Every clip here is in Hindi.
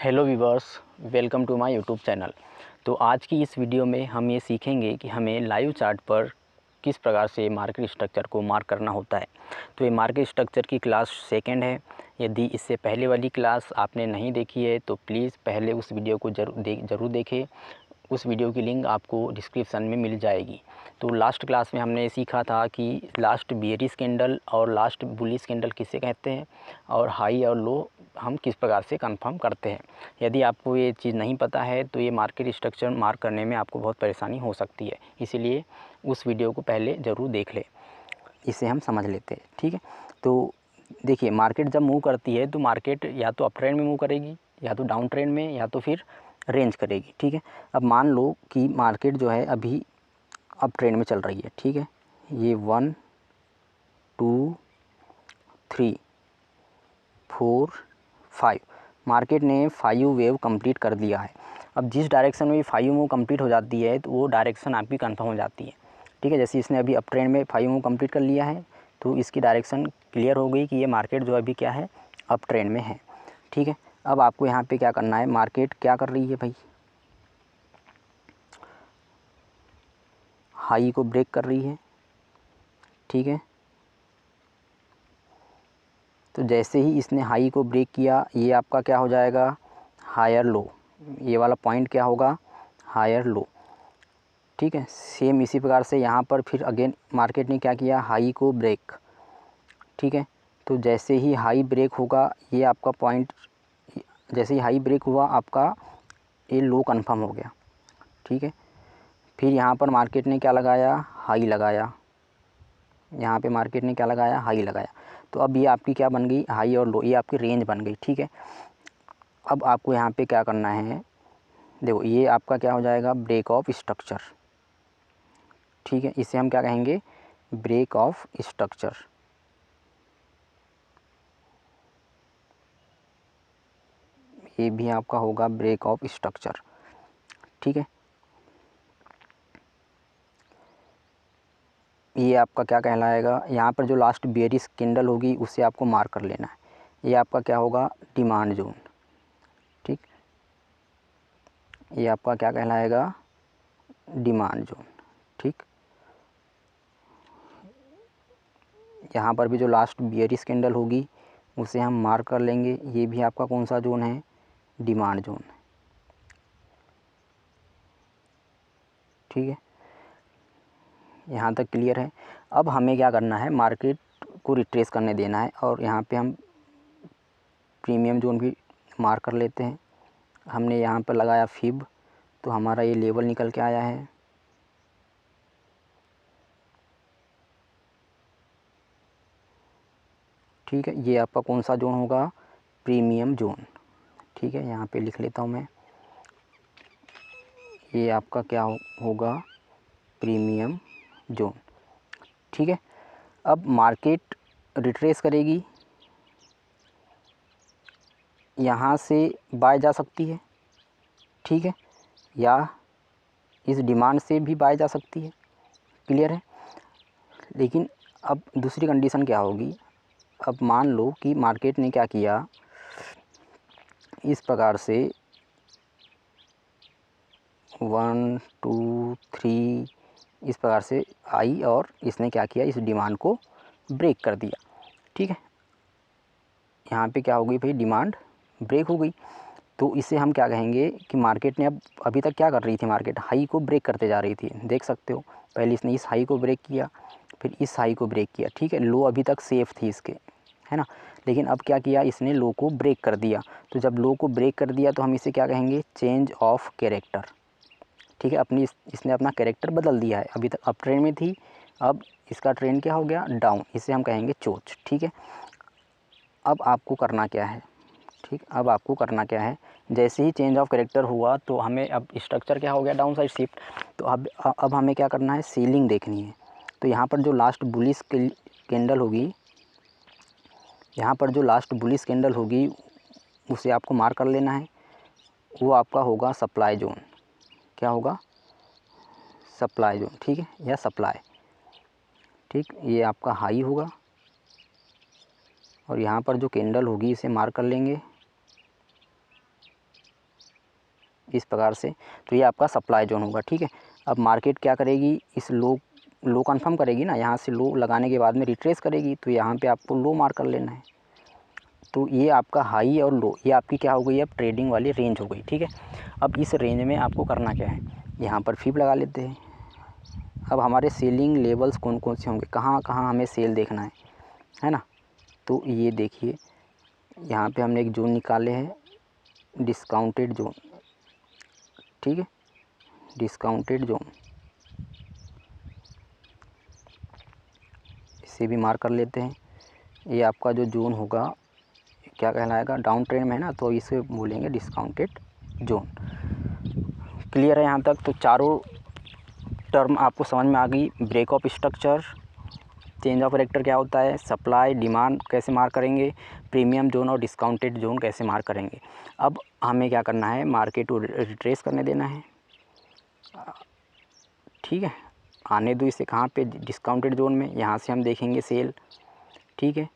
Hello viewers, welcome to my YouTube channel. तो आज की इस वीडियो में हम ये सीखेंगे कि हमें लाइव चार्ट पर किस प्रकार से मार्केट स्ट्रक्चर को मार्क करना होता है। तो ये मार्केट स्ट्रक्चर की क्लास सेकंड है। यदि इससे पहले वाली क्लास आपने नहीं देखी है तो प्लीज़ पहले उस वीडियो को ज़रूर देखें। उस वीडियो की लिंक आपको डिस्क्रिप्शन में मिल जाएगी। तो लास्ट क्लास में हमने सीखा था कि लास्ट बियरिश कैंडल और लास्ट बुलिश कैंडल किसे कहते हैं और हाई और लो हम किस प्रकार से कंफर्म करते हैं। यदि आपको ये चीज़ नहीं पता है तो ये मार्केट स्ट्रक्चर मार्क करने में आपको बहुत परेशानी हो सकती है, इसीलिए उस वीडियो को पहले ज़रूर देख लें। इसे हम समझ लेते हैं, ठीक है। तो देखिए, मार्केट जब मूव करती है तो मार्केट या तो अप ट्रेंड में मूव करेगी, या तो डाउन ट्रेंड में, या तो फिर रेंज करेगी, ठीक है। अब मान लो कि मार्केट जो है अभी अप ट्रेंड में चल रही है, ठीक है। ये 1 2 3 4 5 मार्केट ने 5 वेव कंप्लीट कर दिया है। अब जिस डायरेक्शन में 5 मूव कंप्लीट हो जाती है तो वो डायरेक्शन आपकी कंफर्म हो जाती है, ठीक है। जैसे इसने अभी अप ट्रेंड में 5 मूव कंप्लीट कर लिया है तो इसकी डायरेक्शन क्लियर हो गई कि ये मार्केट जो अभी क्या है, अप ट्रेंड में है, ठीक है। अब आपको यहाँ पे क्या करना है, मार्केट क्या कर रही है भाई, हाई को ब्रेक कर रही है, ठीक है। तो जैसे ही इसने हाई को ब्रेक किया ये आपका क्या हो जाएगा, हायर लो। ये वाला पॉइंट क्या होगा, हायर लो, ठीक है। सेम इसी प्रकार से यहाँ पर फिर अगेन मार्केट ने क्या किया, हाई को ब्रेक, ठीक है। तो जैसे ही हाई ब्रेक होगा ये आपका पॉइंट, जैसे ही हाई ब्रेक हुआ आपका ये लो कंफर्म हो गया, ठीक है। फिर यहाँ पर मार्केट ने क्या लगाया, हाई लगाया। यहाँ पे मार्केट ने क्या लगाया, हाई लगाया। तो अब ये आपकी क्या बन गई, हाई और लो, ये आपकी रेंज बन गई, ठीक है। अब आपको यहाँ पे क्या करना है, देखो ये आपका क्या हो जाएगा, ब्रेक ऑफ स्ट्रक्चर, ठीक है। इसे हम क्या कहेंगे, ब्रेक ऑफ स्ट्रक्चर, ये भी आपका होगा ब्रेक ऑफ स्ट्रक्चर, ठीक है। ये आपका क्या कहलाएगा, यहाँ पर जो लास्ट बेयरिश कैंडल होगी उसे आपको मार्क कर लेना है। ये आपका क्या होगा, डिमांड जोन, ठीक। ये आपका क्या कहलाएगा, डिमांड जोन, ठीक। यहाँ पर भी जो लास्ट बियरिश कैंडल होगी उसे हम मार्क कर लेंगे। ये भी आपका कौन सा जोन है, डिमांड जोन, ठीक है। यहाँ तक क्लियर है। अब हमें क्या करना है, मार्केट को रिट्रेस करने देना है और यहाँ पे हम प्रीमियम जोन भी मार्क कर लेते हैं। हमने यहाँ पर लगाया फिब, तो हमारा ये लेवल निकल के आया है, ठीक है। ये आपका कौन सा जोन होगा, प्रीमियम जोन, ठीक है। यहाँ पे लिख लेता हूँ मैं, ये आपका क्या होगा, प्रीमियम जोन, ठीक है। अब मार्केट रिट्रेस करेगी, यहाँ से बाय जा सकती है, ठीक है, या इस डिमांड से भी बाय जा सकती है, क्लियर है। लेकिन अब दूसरी कंडीशन क्या होगी, अब मान लो कि मार्केट ने क्या किया, इस प्रकार से 1 2 3 इस प्रकार से आई और इसने क्या किया, इस डिमांड को ब्रेक कर दिया, ठीक है। यहाँ पे क्या हो गई भाई, डिमांड ब्रेक हो गई। तो इसे हम क्या कहेंगे कि मार्केट ने अब अभी तक क्या कर रही थी, मार्केट हाई को ब्रेक करते जा रही थी, देख सकते हो। पहले इसने इस हाई को ब्रेक किया, फिर इस हाई को ब्रेक किया, ठीक है। लो अभी तक सेफ थी इसके, है ना। लेकिन अब क्या किया, इसने लो को ब्रेक कर दिया। तो जब लो को ब्रेक कर दिया तो हम इसे क्या कहेंगे, चेंज ऑफ कैरेक्टर, ठीक है। इसने अपना कैरेक्टर बदल दिया है। अभी तक अप ट्रेंड में थी, अब इसका ट्रेंड क्या हो गया, डाउन, इसे हम कहेंगे चोच, ठीक है। अब आपको करना क्या है, ठीक, अब आपको करना क्या है, जैसे ही चेंज ऑफ कैरेक्टर हुआ तो हमें अब स्ट्रक्चर क्या हो गया, डाउन साइड शिफ्ट। तो अब हमें क्या करना है, सीलिंग देखनी है। तो यहाँ पर जो लास्ट बुलिश कैंडल होगी, यहाँ पर जो लास्ट बुलिश कैंडल होगी उसे आपको मार्क कर लेना है। वो आपका होगा सप्लाई जोन, क्या होगा, सप्लाई जोन, ठीक है, या सप्लाई, ठीक। ये आपका हाई होगा और यहाँ पर जो कैंडल होगी इसे मार्क कर लेंगे, इस प्रकार से। तो ये आपका सप्लाई जोन होगा, ठीक है। अब मार्केट क्या करेगी, इस लो कंफर्म करेगी ना, यहाँ से लो लगाने के बाद में रिट्रेस करेगी, तो यहाँ पे आपको लो मार्क कर लेना है। तो ये आपका हाई और लो, ये आपकी क्या हो गई, अब ट्रेडिंग वाली रेंज हो गई, ठीक है। अब इस रेंज में आपको करना क्या है, यहाँ पर फिब लगा लेते हैं। अब हमारे सेलिंग लेवल्स कौन कौन से होंगे, कहाँ कहाँ हमें सेल देखना है ना। तो ये देखिए, यहाँ पे हमने एक जोन निकाले हैं, डिस्काउंटेड जोन, ठीक है, डिस्काउंटेड जोन, इसे भी मार्क कर लेते हैं। ये आपका जो जोन होगा क्या कहलाएगा, डाउन ट्रेंड में है ना, तो इसे बोलेंगे डिस्काउंटेड जोन। क्लियर है यहाँ तक। तो चारों टर्म आपको समझ में आ गई। Break of structure, change of character क्या होता है, सप्लाई डिमांड कैसे मार्क करेंगे, प्रीमियम जोन और डिस्काउंटेड जोन कैसे मार्क करेंगे। अब हमें क्या करना है, मार्केट को रिट्रेस करने देना है, ठीक है। आने दो इसे कहाँ पे, डिस्काउंटेड जोन में। यहाँ से हम देखेंगे सेल, ठीक है,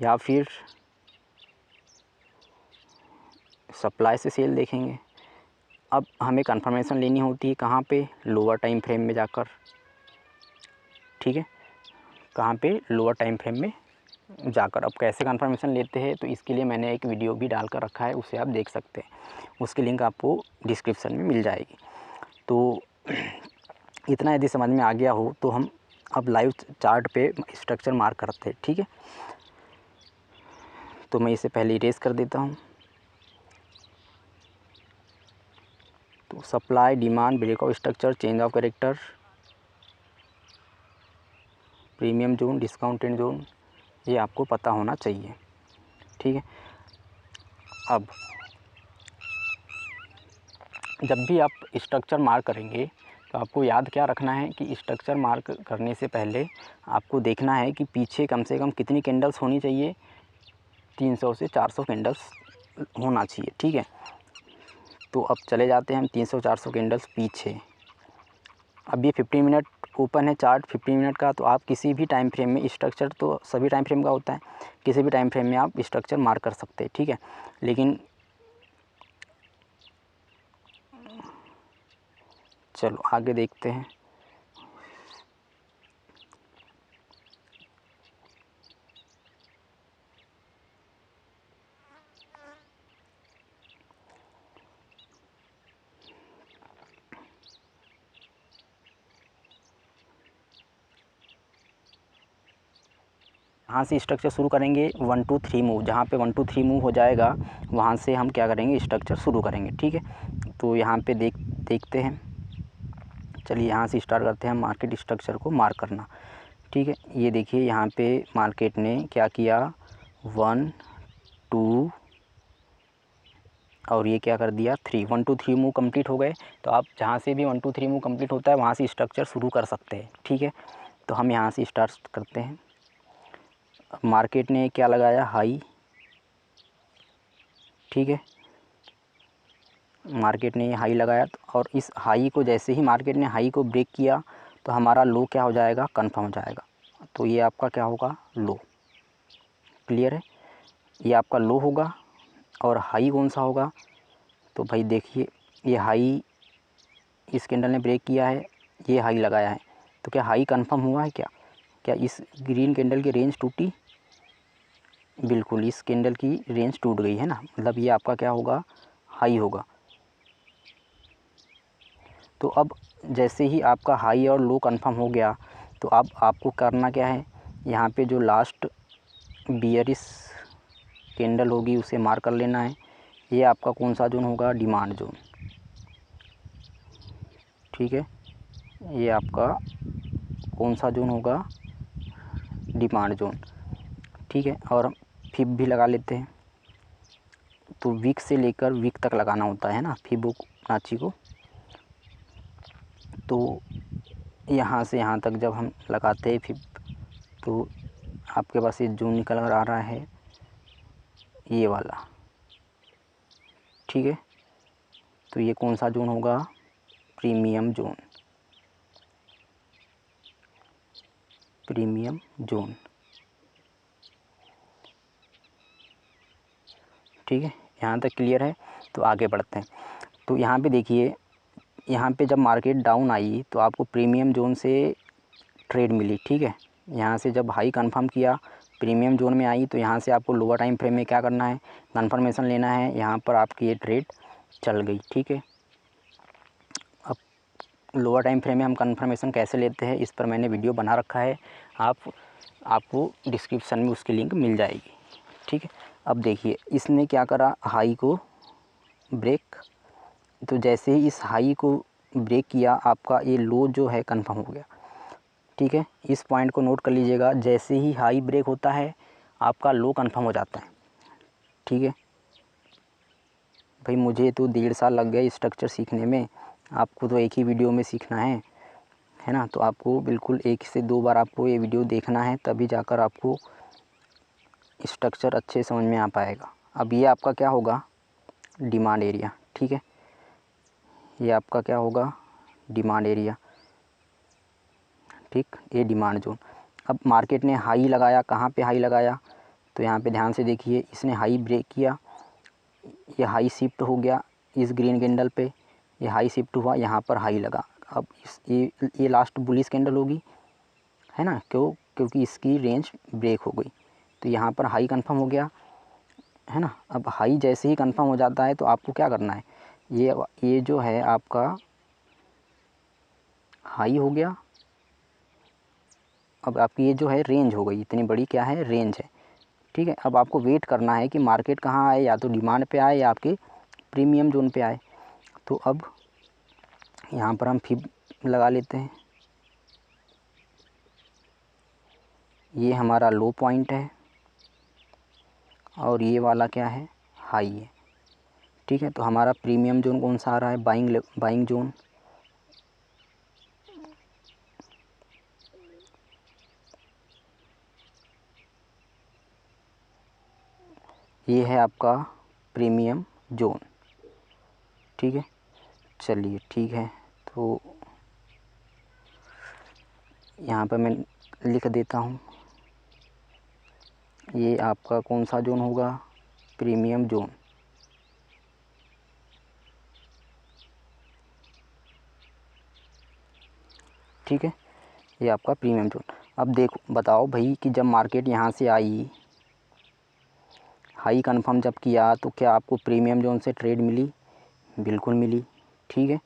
या फिर सप्लाई से सेल देखेंगे। अब हमें कंफर्मेशन लेनी होती है कहाँ पे, लोअर टाइम फ्रेम में जाकर, ठीक है, कहाँ पे, लोअर टाइम फ्रेम में जाकर। अब कैसे कंफर्मेशन लेते हैं, तो इसके लिए मैंने एक वीडियो भी डालकर रखा है, उसे आप देख सकते हैं, उसकी लिंक आपको डिस्क्रिप्शन में मिल जाएगी। तो इतना यदि समझ में आ गया हो तो हम अब लाइव चार्ट पे स्ट्रक्चर मार्क करते हैं, ठीक है। तो मैं इसे पहले इरेज कर देता हूँ। तो supply demand break of structure change of character premium zone discounted zone, ये आपको पता होना चाहिए, ठीक है। अब जब भी आप स्ट्रक्चर मार्क करेंगे तो आपको याद क्या रखना है कि स्ट्रक्चर मार्क करने से पहले आपको देखना है कि पीछे कम से कम कितनी कैंडल्स होनी चाहिए, 300 से 400 कैंडल्स होना चाहिए, ठीक है। तो अब चले जाते हैं हम 300-400 कैंडल्स पीछे। अब ये 15 मिनट ओपन है चार्ट 15 मिनट का, तो आप किसी भी टाइम फ्रेम में, स्ट्रक्चर तो सभी टाइम फ्रेम का होता है, किसी भी टाइम फ्रेम में आप स्ट्रक्चर मार्क कर सकते हैं, ठीक है। लेकिन चलो आगे देखते हैं। यहाँ से स्ट्रक्चर शुरू करेंगे 1 2 3 मूव, जहाँ पे 1 2 3 मूव हो जाएगा वहाँ से हम क्या करेंगे, स्ट्रक्चर शुरू करेंगे, ठीक है। तो यहाँ पे देखते हैं, चलिए यहाँ से स्टार्ट करते हैं मार्केट स्ट्रक्चर को मार्क करना, ठीक है। ये देखिए यहाँ पे मार्केट ने क्या किया, 1 2 और ये क्या कर दिया 3, 1 2 3 मूव कंप्लीट हो गए। तो आप जहाँ से भी 1 2 3 मूव कंप्लीट होता है वहाँ से स्ट्रक्चर शुरू कर सकते हैं, ठीक है। तो हम यहाँ से स्टार्ट करते हैं। मार्केट ने क्या लगाया, हाई, ठीक है, मार्केट ने ये हाई लगाया, और इस हाई को जैसे ही मार्केट ने हाई को ब्रेक किया तो हमारा लो क्या हो जाएगा, कन्फर्म हो जाएगा। तो ये आपका क्या होगा, लो। क्लियर है, ये आपका लो होगा। और हाई कौन सा होगा, तो भाई देखिए ये हाई इस कैंडल ने ब्रेक किया है, ये हाई लगाया है, तो क्या हाई कंफर्म हुआ है, क्या क्या इस ग्रीन कैंडल की रेंज टूटी, बिल्कुल इस कैंडल की रेंज टूट गई है ना, मतलब ये आपका क्या होगा, हाई होगा। तो अब जैसे ही आपका हाई और लो कंफर्म हो गया तो अब आपको करना क्या है, यहाँ पे जो लास्ट बियरिश कैंडल होगी उसे मार्क कर लेना है। ये आपका कौन सा जोन होगा, डिमांड जोन, ठीक है। ये आपका कौन सा जोन होगा, डिमांड जोन, ठीक है। और फिब भी लगा लेते हैं। तो वीक से लेकर वीक तक लगाना होता है ना फिबोनाची को। तो यहाँ से यहाँ तक जब हम लगाते हैं फिब, तो आपके पास ये जोन निकल कर आ रहा है, ये वाला, ठीक है। तो ये कौन सा जोन होगा, प्रीमियम जोन, प्रीमियम जोन, ठीक है। यहाँ तक क्लियर है। तो आगे बढ़ते हैं। तो यहाँ पे देखिए, यहाँ पे जब मार्केट डाउन आई तो आपको प्रीमियम जोन से ट्रेड मिली, ठीक है। यहाँ से जब हाई कंफर्म किया, प्रीमियम जोन में आई, तो यहाँ से आपको लोअर टाइम फ्रेम में क्या करना है, कंफर्मेशन लेना है। यहाँ पर आपकी ये ट्रेड चल गई, ठीक है। अब लोअर टाइम फ्रेम में हम कंफर्मेशन कैसे लेते हैं, इस पर मैंने वीडियो बना रखा है, आपको डिस्क्रिप्शन में उसकी लिंक मिल जाएगी, ठीक है। अब देखिए इसने क्या करा, हाई को ब्रेक, तो जैसे ही इस हाई को ब्रेक किया आपका ये लो जो है कंफर्म हो गया, ठीक है। इस पॉइंट को नोट कर लीजिएगा, जैसे ही हाई ब्रेक होता है आपका लो कंफर्म हो जाता है, ठीक है। भाई मुझे तो 1.5 साल लग गया स्ट्रक्चर सीखने में, आपको तो एक ही वीडियो में सीखना है ना। तो आपको बिल्कुल 1 से 2 बार आपको ये वीडियो देखना है, तभी जाकर आपको स्ट्रक्चर अच्छे समझ में आ पाएगा। अब ये आपका क्या होगा, डिमांड एरिया, ठीक है। ये आपका क्या होगा, डिमांड एरिया, ठीक, ये डिमांड जोन। अब मार्केट ने हाई लगाया, कहाँ पे हाई लगाया, तो यहाँ पे ध्यान से देखिए, इसने हाई ब्रेक किया, ये हाई शिफ्ट हो गया इस ग्रीन कैंडल पे, ये हाई शिफ्ट हुआ, यहाँ पर हाई लगा। अब ये लास्ट बुलिश कैंडल होगी, है ना, क्योंकि इसकी रेंज ब्रेक हो गई, तो यहाँ पर हाई कंफर्म हो गया, है ना। अब हाई जैसे ही कंफर्म हो जाता है तो आपको क्या करना है, ये जो है आपका हाई हो गया। अब आपकी ये जो है रेंज हो गई, इतनी बड़ी क्या है, रेंज है, ठीक है। अब आपको वेट करना है कि मार्केट कहाँ आए, या तो डिमांड पे आए या आपके प्रीमियम जोन पे आए। तो अब यहाँ पर हम फिब लगा लेते हैं, ये हमारा लो पॉइंट है और ये वाला क्या है, हाई है, ठीक है। तो हमारा प्रीमियम जोन कौन सा आ रहा है, बाइंग जोन, ये है आपका प्रीमियम जोन, ठीक है। चलिए ठीक है, तो यहाँ पर मैं लिख देता हूँ, ये आपका कौन सा जोन होगा, प्रीमियम जोन, ठीक है। ये आपका प्रीमियम जोन। अब देखो बताओ भाई कि जब मार्केट यहाँ से आई, हाई कंफर्म जब किया, तो क्या आपको प्रीमियम जोन से ट्रेड मिली, बिल्कुल मिली, ठीक है।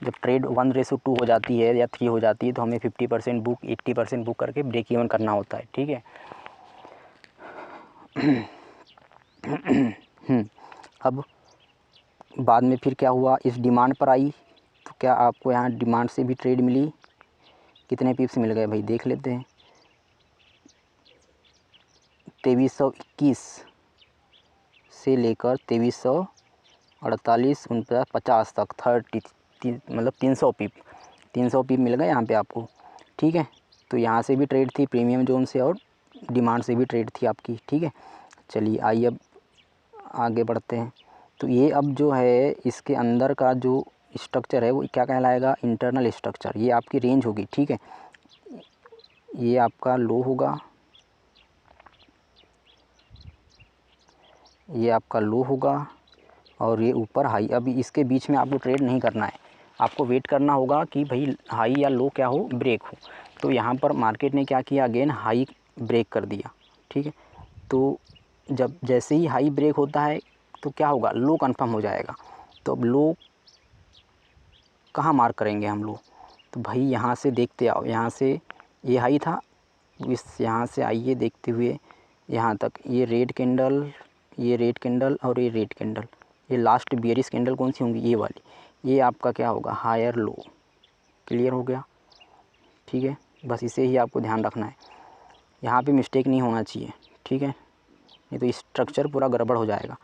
जब ट्रेड 1:2 हो जाती है या 3 हो जाती है तो हमें 50% बुक 80% बुक करके ब्रेक इवन करना होता है, ठीक है। अब बाद में फिर क्या हुआ, इस डिमांड पर आई, तो क्या आपको यहाँ डिमांड से भी ट्रेड मिली, कितने पिप्स मिल गए भाई देख लेते हैं, 2321 से लेकर 2348 49 तक 300 पिप मिल गए यहाँ पे आपको, ठीक है। तो यहाँ से भी ट्रेड थी प्रीमियम जोन से और डिमांड से भी ट्रेड थी आपकी, ठीक है। चलिए आइए अब आगे बढ़ते हैं। तो ये अब जो है इसके अंदर का जो स्ट्रक्चर है वो क्या कहलाएगा, इंटरनल स्ट्रक्चर, ये आपकी रेंज होगी, ठीक है। ये आपका लो होगा, ये आपका लो होगा और ये ऊपर हाई। अभी इसके बीच में आपको ट्रेड नहीं करना है, आपको वेट करना होगा कि भाई हाई या लो क्या हो, ब्रेक हो। तो यहाँ पर मार्केट ने क्या किया, अगेन हाई ब्रेक कर दिया, ठीक है। तो जब जैसे ही हाई ब्रेक होता है तो क्या होगा, लो कंफर्म हो जाएगा। तो अब लो कहाँ मार्क करेंगे हम लो, तो भाई यहाँ से देखते आओ, यहाँ से ये हाई था, इस यहाँ से आइए देखते हुए यहाँ तक, ये रेड कैंडल, ये रेड कैंडल और ये रेड कैंडल, ये लास्ट बियरिश कैंडल कौन सी होंगी, ये वाली, ये आपका क्या होगा, हायर लो। क्लियर हो गया, ठीक है। बस इसे ही आपको ध्यान रखना है, यहाँ पे मिस्टेक नहीं होना चाहिए, ठीक है, नहीं तो स्ट्रक्चर पूरा गड़बड़ हो जाएगा।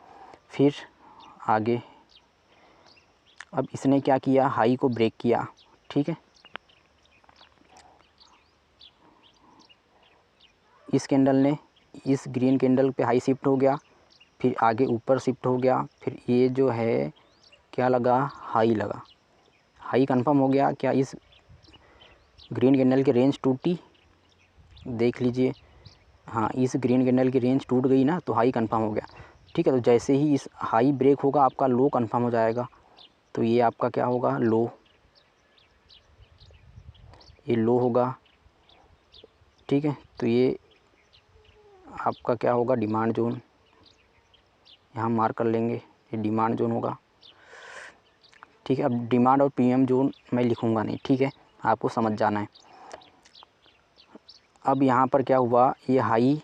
फिर आगे अब इसने क्या किया, हाई को ब्रेक किया, ठीक है। इस कैंडल ने इस ग्रीन कैंडल पे हाई शिफ्ट हो गया, फिर आगे ऊपर शिफ्ट हो गया, फिर ये जो है क्या लगा, हाई लगा, हाई कंफर्म हो गया। क्या इस ग्रीन कैंडल की रेंज टूटी, देख लीजिए, हाँ इस ग्रीन कैंडल की रेंज टूट गई ना, तो हाई कंफर्म हो गया। ठीक है। तो जैसे ही इस हाई ब्रेक होगा आपका लो कंफर्म हो जाएगा, तो ये आपका क्या होगा, लो, ये लो होगा, ठीक है। तो ये आपका क्या होगा, डिमांड जोन, यहाँ मार्क कर लेंगे, ये डिमांड जोन होगा, ठीक है। अब डिमांड और प्रीमियम जोन मैं लिखूँगा नहीं, ठीक है, आपको समझ जाना है। अब यहाँ पर क्या हुआ, ये हाई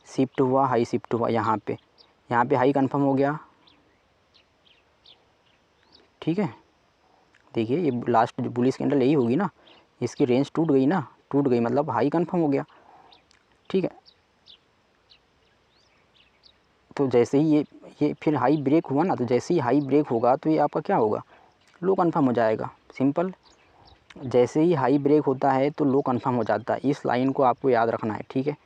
शिफ्ट हुआ, हाई शिफ्ट हुआ, यहाँ पे हाई कंफर्म हो गया, ठीक है। देखिए ये लास्ट जो बुलिश कैंडल यही होगी ना, इसकी रेंज टूट गई ना, टूट गई मतलब हाई कंफर्म हो गया, ठीक है। तो जैसे ही ये फिर हाई ब्रेक हुआ ना, तो जैसे ही हाई ब्रेक होगा तो ये आपका क्या होगा, लो कंफर्म हो जाएगा, सिंपल। जैसे ही हाई ब्रेक होता है तो लो कंफर्म हो जाता है, इस लाइन को आपको याद रखना है, ठीक है।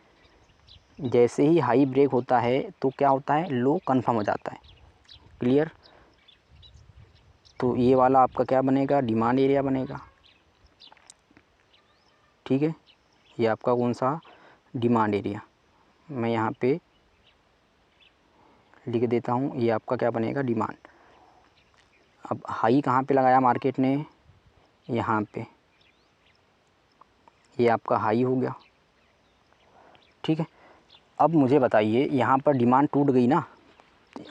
जैसे ही हाई ब्रेक होता है तो क्या होता है, लो कंफर्म हो जाता है, क्लियर। तो ये वाला आपका क्या बनेगा, डिमांड एरिया बनेगा, ठीक है। ये आपका कौन सा, डिमांड एरिया, मैं यहाँ पे लिख देता हूँ, ये आपका क्या बनेगा, डिमांड। अब हाई कहाँ पे लगाया मार्केट ने, यहाँ पे, ये आपका हाई हो गया, ठीक है। अब मुझे बताइए, यहाँ पर डिमांड टूट गई ना,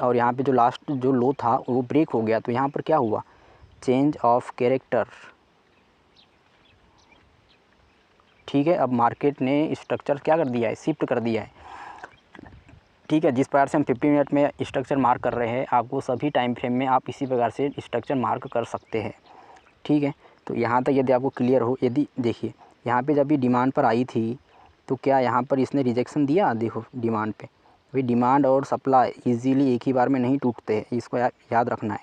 और यहाँ पे जो लास्ट जो लो था वो ब्रेक हो गया, तो यहाँ पर क्या हुआ, चेंज ऑफ कैरेक्टर, ठीक है। अब मार्केट ने स्ट्रक्चर क्या कर दिया है, शिफ्ट कर दिया है, ठीक है। जिस प्रकार से हम 50 मिनट में स्ट्रक्चर मार्क कर रहे हैं, आपको सभी टाइम फ्रेम में आप इसी प्रकार से स्ट्रक्चर मार्क कर सकते हैं, ठीक है। तो यहाँ तक यदि आपको क्लियर हो, यदि देखिए यहाँ पे जब ये डिमांड पर आई थी तो क्या यहाँ पर इसने रिजेक्शन दिया, देखो डिमांड पे, भाई डिमांड और सप्लाई इजीली एक ही बार में नहीं टूटते हैं, इसको याद रखना है।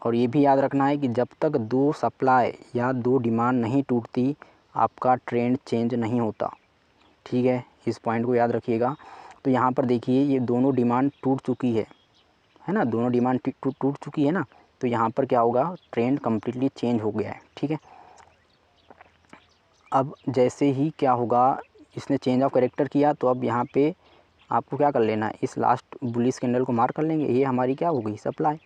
और ये भी याद रखना है कि जब तक दो सप्लाई या दो डिमांड नहीं टूटती आपका ट्रेंड चेंज नहीं होता, ठीक है, इस पॉइंट को याद रखिएगा। तो यहाँ पर देखिए ये दोनों डिमांड टूट चुकी है ना, दोनों डिमांड टूट चुकी है ना, तो यहाँ पर क्या होगा, ट्रेंड कम्प्लीटली चेंज हो गया है, ठीक है। अब जैसे ही क्या होगा, इसने चेंज ऑफ कैरेक्टर किया, तो अब यहाँ पे आपको क्या कर लेना है, इस लास्ट बुलिश कैंडल को मार्क कर लेंगे, ये हमारी क्या हो गई, सप्लाई,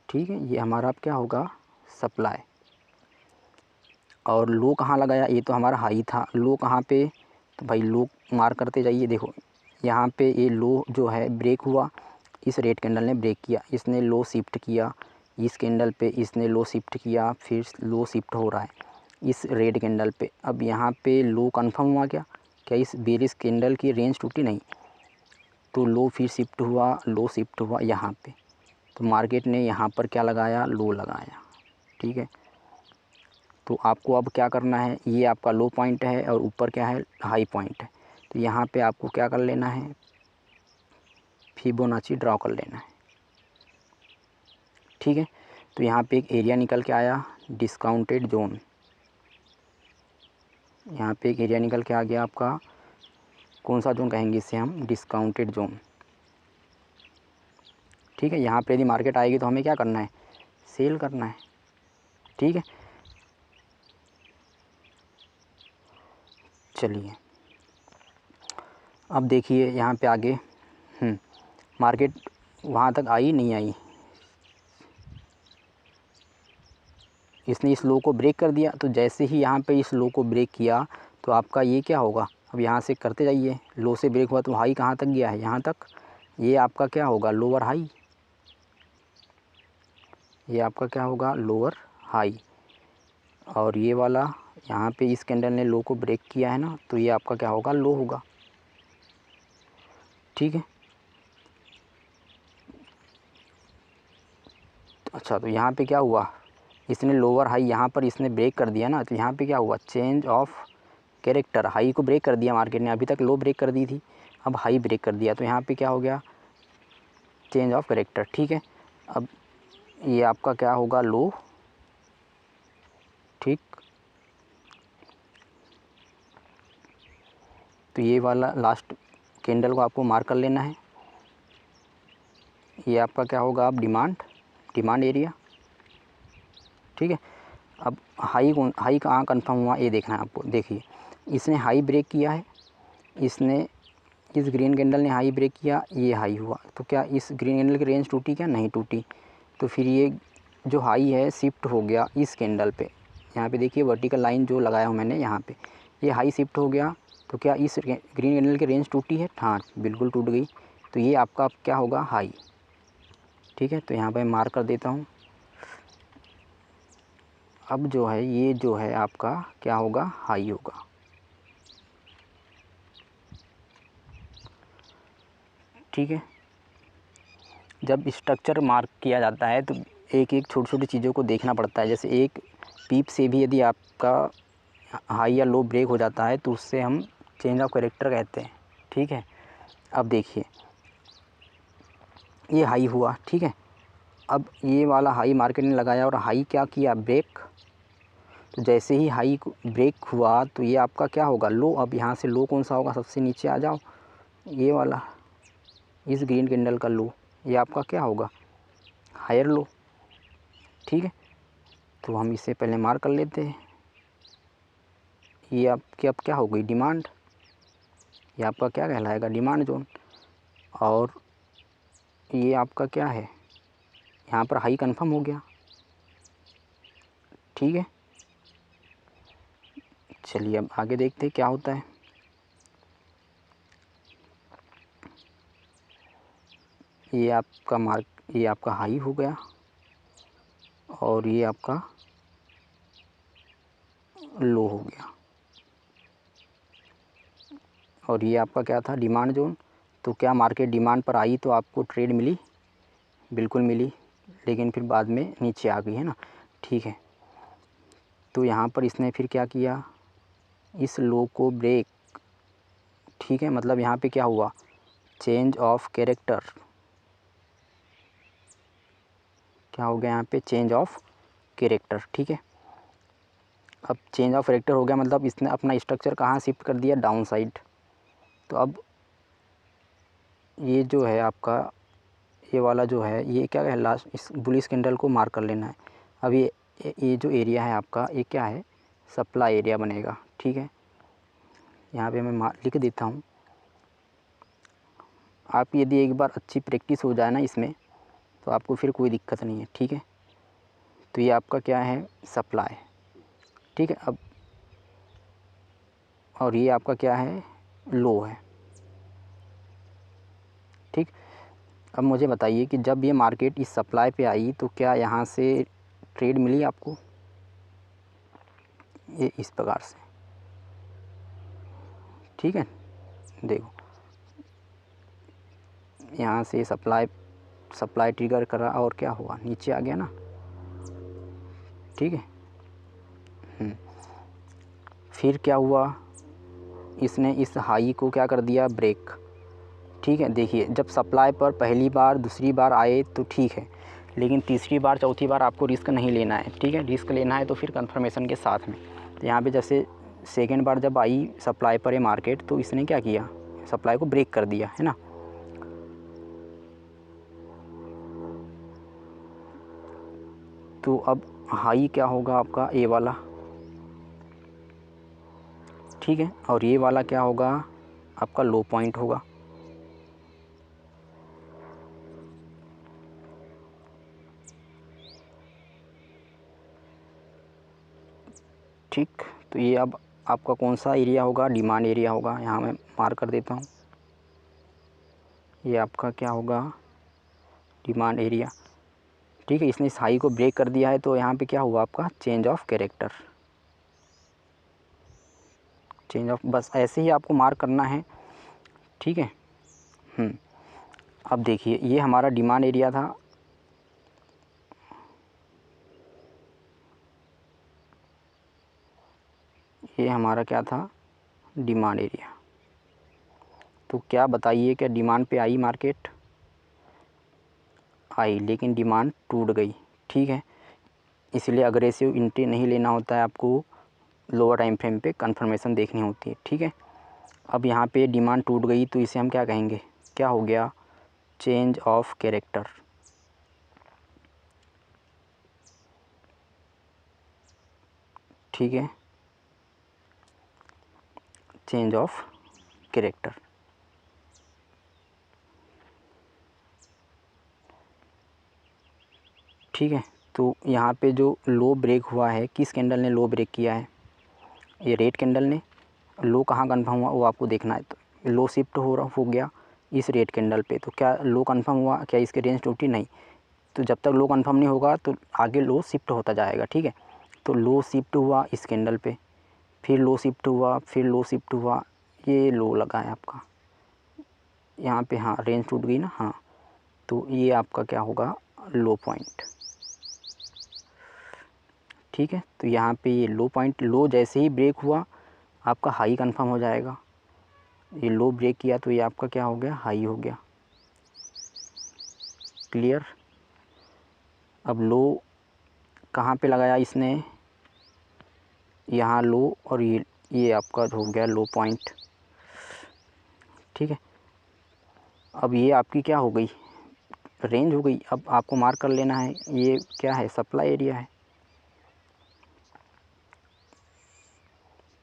ठीक है। ये हमारा अब क्या होगा, सप्लाई। और लो कहाँ लगाया, ये तो हमारा हाई था, लो कहाँ पे, तो भाई लो मार्क करते जाइए, देखो यहाँ पे ये लो जो है ब्रेक हुआ, इस रेड कैंडल ने ब्रेक किया, इसने लो शिफ्ट किया, इस कैंडल पे इसने लो शिफ्ट किया, फिर लो शिफ्ट हो रहा है इस रेड कैंडल पे। अब यहाँ पे लो कंफर्म हुआ, क्या इस बेरिश कैंडल की रेंज टूटी, नहीं, तो लो फिर शिफ्ट हुआ, लो शिफ्ट हुआ यहाँ पे, तो मार्केट ने यहाँ पर क्या लगाया, लो लगाया, ठीक है। तो आपको अब क्या करना है, ये आपका लो पॉइंट है और ऊपर क्या है, हाई पॉइंट है, तो यहाँ पे आपको क्या कर लेना है, फिबोनाची ड्रॉ कर लेना है, ठीक है। तो यहाँ पे एक एरिया निकल के आया, डिस्काउंटेड जोन, यहाँ पे एक एरिया निकल के आ गया आपका, कौन सा जोन कहेंगे इसे हम, डिस्काउंटेड जोन, ठीक है। यहाँ पे यदि मार्केट आएगी तो हमें क्या करना है, सेल करना है, ठीक है। चलिए अब देखिए यहाँ पे आगे, मार्केट वहाँ तक आई नहीं आई, इसने इस लो को ब्रेक कर दिया, तो जैसे ही यहाँ पे इस लो को ब्रेक किया तो आपका ये क्या होगा, अब यहाँ से करते जाइए, लो से ब्रेक हुआ तो हाई कहाँ तक गया है, यहाँ तक, ये आपका क्या होगा, लोअर हाई, ये आपका क्या होगा, लोअर हाई। और ये वाला यहाँ पे इस कैंडल ने लो को ब्रेक किया है ना, तो ये आपका क्या होगा, लो होगा, ठीक है। अच्छा, तो यहाँ पे क्या हुआ, इसने लोअर हाई यहाँ पर इसने ब्रेक कर दिया ना, तो यहाँ पे क्या हुआ, चेंज ऑफ कैरेक्टर, हाई को ब्रेक कर दिया मार्केट ने, अभी तक लो ब्रेक कर दी थी, अब हाई ब्रेक कर दिया, तो यहाँ पे क्या हो गया, चेंज ऑफ कैरेक्टर, ठीक है। अब ये आपका क्या होगा, लो, ठीक। तो ये वाला लास्ट कैंडल को आपको मार्क कर लेना है, ये आपका क्या होगा, अब डिमांड एरिया, ठीक है। अब हाई कहाँ कन्फर्म हुआ, ये देखना है आपको, देखिए इसने हाई ब्रेक किया है, इसने इस ग्रीन कैंडल ने हाई ब्रेक किया, ये हाई हुआ, तो क्या इस ग्रीन कैंडल की रेंज टूटी? क्या नहीं टूटी। तो फिर ये जो हाई है शिफ्ट हो गया इस कैंडल पे। यहाँ पे देखिए वर्टिकल लाइन जो लगाया हूँ मैंने यहाँ पे, ये हाई शिफ्ट हो गया। तो क्या इस ग्रीन कैंडल की रेंज टूटी है? हाँ बिल्कुल टूट गई। तो ये आपका क्या होगा? हाई। ठीक है, तो यहाँ पे मार्क कर देता हूँ। अब जो है ये जो है आपका क्या होगा? हाई होगा। ठीक है, जब स्ट्रक्चर मार्क किया जाता है तो एक एक छोटी छोटी चीज़ों को देखना पड़ता है। जैसे एक पीप से भी यदि आपका हाई या लो ब्रेक हो जाता है तो उससे हम चेंज ऑफ कैरेक्टर कहते हैं। ठीक है, अब देखिए ये हाई हुआ। ठीक है, अब ये वाला हाई मार्केट ने लगाया और हाई क्या किया? ब्रेक। तो जैसे ही हाई ब्रेक हुआ तो ये आपका क्या होगा? लो। अब यहाँ से लो कौन सा होगा? सबसे नीचे आ जाओ, ये वाला, इस ग्रीन कैंडल का लो, ये आपका क्या होगा? Higher low. ठीक है, तो हम इसे पहले मार्क कर लेते हैं। ये आपकी अब क्या हो गई? डिमांड। ये आपका क्या कहलाएगा? Demand zone. और ये आपका क्या है? यहाँ पर हाई कंफर्म हो गया। ठीक है, चलिए अब आगे देखते हैं क्या होता है। ये आपका हाई हो गया और ये आपका लो हो गया और ये आपका क्या था? Demand zone. तो क्या मार्केट डिमांड पर आई तो आपको ट्रेड मिली? बिल्कुल मिली, लेकिन फिर बाद में नीचे आ गई, है ना। ठीक है, तो यहाँ पर इसने फिर क्या किया? इस लो को ब्रेक। ठीक है, मतलब यहाँ पे क्या हुआ? Change of character. क्या हो गया यहाँ पे? Change of character. ठीक है, अब चेंज ऑफ कैरेक्टर हो गया मतलब इसने अपना स्ट्रक्चर कहाँ शिफ्ट कर दिया? Down side. तो अब ये जो है आपका, ये वाला जो है ये क्या है? लास्ट इस बुलिश कैंडल को मार्क कर लेना है। अब ये जो एरिया है आपका, ये क्या है? सप्लाई एरिया बनेगा। ठीक है, यहाँ पे मैं लिख देता हूँ। आप यदि एक बार अच्छी प्रैक्टिस हो जाए ना इसमें तो आपको फिर कोई दिक्कत नहीं है। ठीक है, तो ये आपका क्या है? सप्लाई। ठीक है, अब और ये आपका क्या है? लो है। ठीक, अब मुझे बताइए कि जब ये मार्केट इस सप्लाई पे आई तो क्या यहाँ से ट्रेड मिली आपको? ये इस प्रकार से। ठीक है, देखो यहाँ से सप्लाई ट्रिगर करा और क्या हुआ? नीचे आ गया ना। ठीक है, फिर क्या हुआ? इसने इस हाई को क्या कर दिया? ब्रेक। ठीक है, देखिए जब सप्लाई पर पहली बार दूसरी बार आए तो ठीक है, लेकिन तीसरी बार चौथी बार आपको रिस्क नहीं लेना है। ठीक है, रिस्क लेना है तो फिर कंफर्मेशन के साथ में। तो यहाँ पे जैसे सेकेंड बार जब आई सप्लाई पर ये मार्केट तो इसने क्या किया? सप्लाई को ब्रेक कर दिया, है ना। तो अब हाई क्या होगा आपका? ए वाला। ठीक है, और ये वाला क्या होगा? आपका लो पॉइंट होगा। ठीक, तो ये अब आपका कौन सा एरिया होगा? डिमांड एरिया होगा। यहाँ मैं मार्क कर देता हूँ। ये आपका क्या होगा? Demand area. ठीक है, इसने इस हाई को ब्रेक कर दिया है तो यहाँ पे क्या हुआ आपका? Change of character. Change of, बस ऐसे ही आपको मार्क करना है। ठीक है, अब देखिए ये हमारा डिमांड एरिया था। ये हमारा क्या था? Demand area. तो क्या बताइए, क्या डिमांड पे आई मार्केट? आई, लेकिन डिमांड टूट गई। ठीक है, इसलिए अग्रेसिव एंट्री नहीं लेना होता है आपको, लोअर टाइम फ्रेम पे कंफर्मेशन देखनी होती है। ठीक है, अब यहाँ पे डिमांड टूट गई तो इसे हम क्या कहेंगे? क्या हो गया? Change of character. ठीक है, चेंज ऑफ कैरेक्टर। ठीक है। तो यहाँ पे जो लो ब्रेक हुआ है, किस कैंडल ने लो ब्रेक किया है? ये रेड कैंडल ने। लो कहाँ कन्फर्म हुआ वो आपको देखना है। तो लो शिफ्ट हो गया इस रेड कैंडल पे, तो क्या लो कन्फर्म हुआ? क्या इसकी रेंज टूटी? नहीं। तो जब तक लो कन्फर्म नहीं होगा तो आगे लो शिफ्ट होता जाएगा, ठीक है। तो लो शिफ्ट हुआ इस कैंडल पे, फिर लो शिफ्ट हुआ, फिर लो शिफ्ट हुआ, ये लो लगा है आपका यहाँ पे। हाँ, रेंज टूट गई ना। हाँ, तो ये आपका क्या होगा? लो पॉइंट, ठीक है। तो यहाँ पे ये लो पॉइंट, लो जैसे ही ब्रेक हुआ आपका हाई कंफर्म हो जाएगा। ये लो ब्रेक किया तो ये आपका क्या हो गया? हाई हो गया। क्लियर? अब लो कहाँ पे लगाया इसने? यहाँ लो, और ये आपका हो गया लो पॉइंट, ठीक है। अब ये आपकी क्या हो गई? रेंज हो गई। अब आपको मार्क कर लेना है, ये क्या है? सप्लाई एरिया है,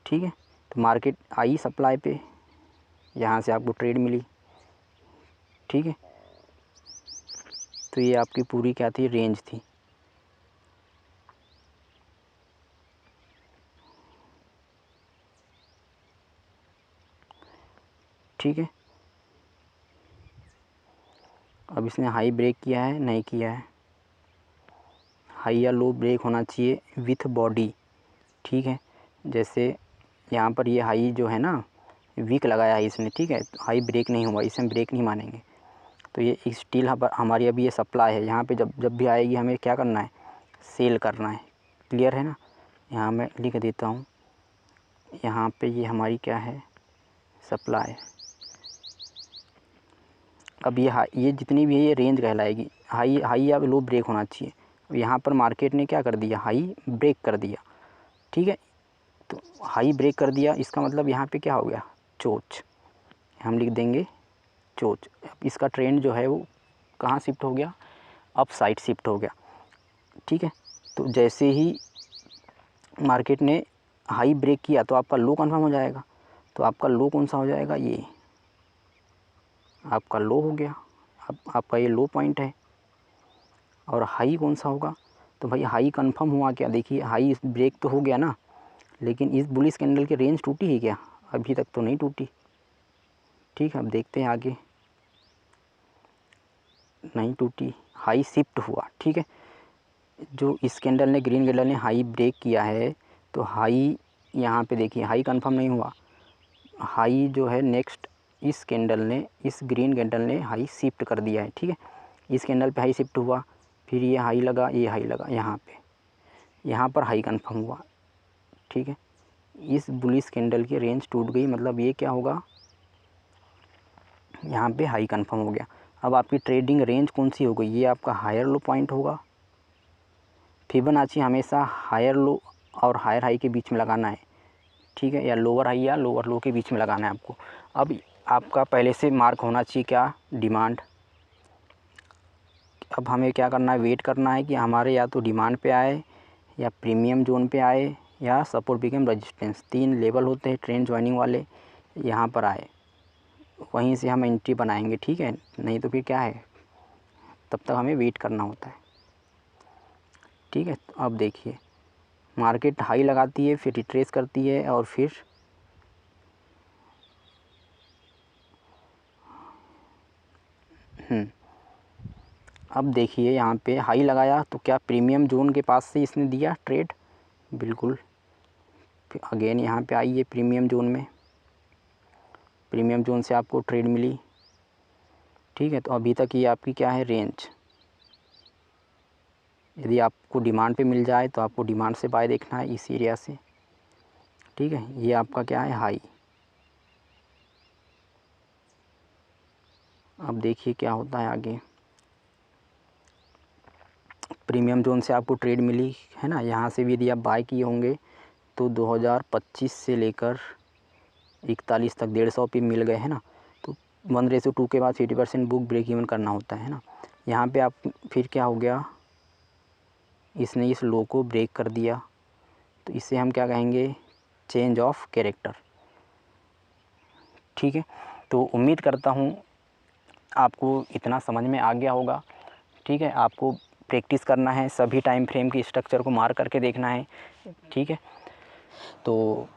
ठीक है। तो मार्केट आई सप्लाई पे, यहाँ से आपको ट्रेड मिली, ठीक है। तो ये आपकी पूरी क्या थी? रेंज थी। ठीक है। अब इसने हाई ब्रेक किया है? नहीं किया है। हाई या लो ब्रेक होना चाहिए विथ बॉडी, ठीक है। जैसे यहाँ पर ये हाई जो है ना, वीक लगाया है इसने, ठीक है। तो हाई ब्रेक नहीं हुआ, इसे हम ब्रेक नहीं मानेंगे। तो ये स्टील हमारी अभी ये सप्लाई है, यहाँ पे जब भी आएगी हमें क्या करना है? सेल करना है। क्लियर है ना? यहाँ मैं लिख देता हूँ, यहाँ पे ये हमारी क्या है? सप्लाई। अब ये जितनी भी है ये रेंज कहलाएगी। हाई या लो ब्रेक होना चाहिए। यहाँ पर मार्केट ने क्या कर दिया? हाई ब्रेक कर दिया, ठीक है। तो हाई ब्रेक कर दिया, इसका मतलब यहाँ पे क्या हो गया? चोच। हम लिख देंगे चोच। अब इसका ट्रेंड जो है वो कहाँ शिफ्ट हो गया? अप साइड शिफ्ट हो गया, ठीक है। तो जैसे ही मार्केट ने हाई ब्रेक किया तो आपका लो कन्फर्म हो जाएगा। तो आपका लो कौन सा हो जाएगा? ये आपका लो हो गया। अब आपका ये लो पॉइंट है। और हाई कौन सा होगा? तो भाई हाई कंफर्म हुआ क्या? देखिए हाई ब्रेक तो हो गया ना, लेकिन इस बुलिश कैंडल की रेंज टूटी है क्या? अभी तक तो नहीं टूटी, ठीक है। अब देखते हैं आगे। नहीं टूटी, हाई शिफ्ट हुआ, ठीक है। जो इस कैंडल ने, ग्रीन कैंडल ने हाई ब्रेक किया है, तो हाई यहाँ पे देखिए हाई कंफर्म नहीं हुआ। हाई जो है नेक्स्ट इस कैंडल ने, इस ग्रीन कैंडल ने हाई शिफ्ट कर दिया है, ठीक है। इस कैंडल पे हाई शिफ्ट हुआ, फिर ये हाई लगा, ये हाई लगा, यहाँ पर हाई कंफर्म हुआ, ठीक है। इस बुलिश कैंडल की रेंज टूट गई, मतलब ये क्या होगा? यहाँ पे हाई कंफर्म हो गया। अब आपकी ट्रेडिंग रेंज कौन सी हो गई? ये आपका हायर लो पॉइंट होगा। फिबोनाची हमेशा हायर लो और हायर हाई के बीच में लगाना है, ठीक है, या लोअर हाई या लोअर लो के बीच में लगाना है आपको। अब आपका पहले से मार्क होना चाहिए क्या? डिमांड। अब हमें क्या करना है? वेट करना है कि हमारे या तो डिमांड पे आए, या प्रीमियम जोन पे आए, या सपोर्ट बिकम रेजिस्टेंस। 3 लेवल होते हैं ट्रेंड ज्वाइनिंग वाले, यहाँ पर आए, वहीं से हम एंट्री बनाएंगे, ठीक है। नहीं तो फिर क्या है? तब तक हमें वेट करना होता है, ठीक है। तो अब देखिए मार्केट हाई लगाती है, फिर रिट्रेस करती है, और फिर अब देखिए यहाँ पे हाई लगाया तो क्या प्रीमियम जोन के पास से इसने दिया ट्रेड? बिल्कुल। फिर अगेन यहाँ पे आई है प्रीमियम जोन में, प्रीमियम जोन से आपको ट्रेड मिली, ठीक है। तो अभी तक ये आपकी क्या है? रेंज। यदि आपको डिमांड पे मिल जाए तो आपको डिमांड से बाय देखना है इस एरिया से, ठीक है। ये आपका क्या है? हाई। अब देखिए क्या होता है आगे। प्रीमियम जोन से आपको ट्रेड मिली है ना, यहाँ से भी यदि आप बाय किए होंगे तो 2025 से लेकर 41 तक 150 पे मिल गए, है ना। तो 1:2 के बाद 50% बुक ब्रेक इवन करना होता है ना। यहाँ पे आप फिर क्या हो गया? इसने इस लो को ब्रेक कर दिया, तो इसे हम क्या कहेंगे? चेंज ऑफ कैरेक्टर, ठीक है। तो उम्मीद करता हूँ आपको इतना समझ में आ गया होगा, ठीक है। आपको प्रैक्टिस करना है, सभी टाइम फ्रेम की स्ट्रक्चर को मार्क करके देखना है, ठीक है। तो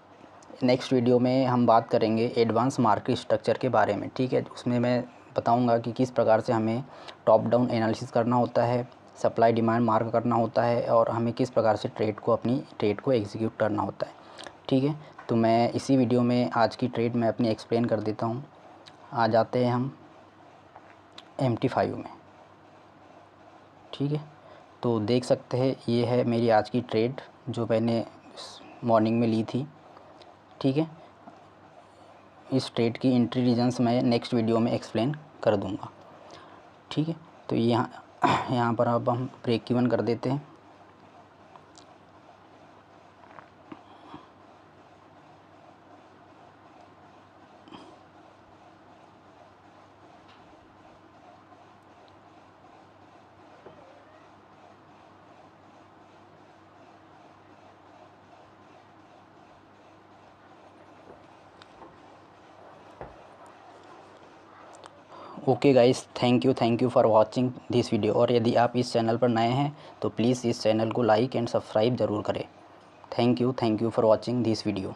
नेक्स्ट वीडियो में हम बात करेंगे एडवांस मार्केट स्ट्रक्चर के बारे में, ठीक है। उसमें मैं बताऊंगा कि किस प्रकार से हमें टॉप डाउन एनालिसिस करना होता है, सप्लाई डिमांड मार्क करना होता है, और हमें किस प्रकार से अपनी ट्रेड को एग्जीक्यूट करना होता है, ठीक है। तो मैं इसी वीडियो में आज की ट्रेड में अपनी एक्सप्लेन कर देता हूँ। आ जाते हैं हम MT5 में, ठीक है। तो देख सकते हैं ये है मेरी आज की ट्रेड जो मैंने मॉर्निंग में ली थी, ठीक है। इस ट्रेड की एंट्री रीजन्स मैं नेक्स्ट वीडियो में एक्सप्लेन कर दूंगा, ठीक है। तो यहाँ पर अब हम ब्रेक इवन कर देते हैं। Okay guys, thank you for watching this video. और यदि आप इस चैनल पर नए हैं तो प्लीज़ इस चैनल को लाइक एंड सब्सक्राइब ज़रूर करें। Thank you for watching this video.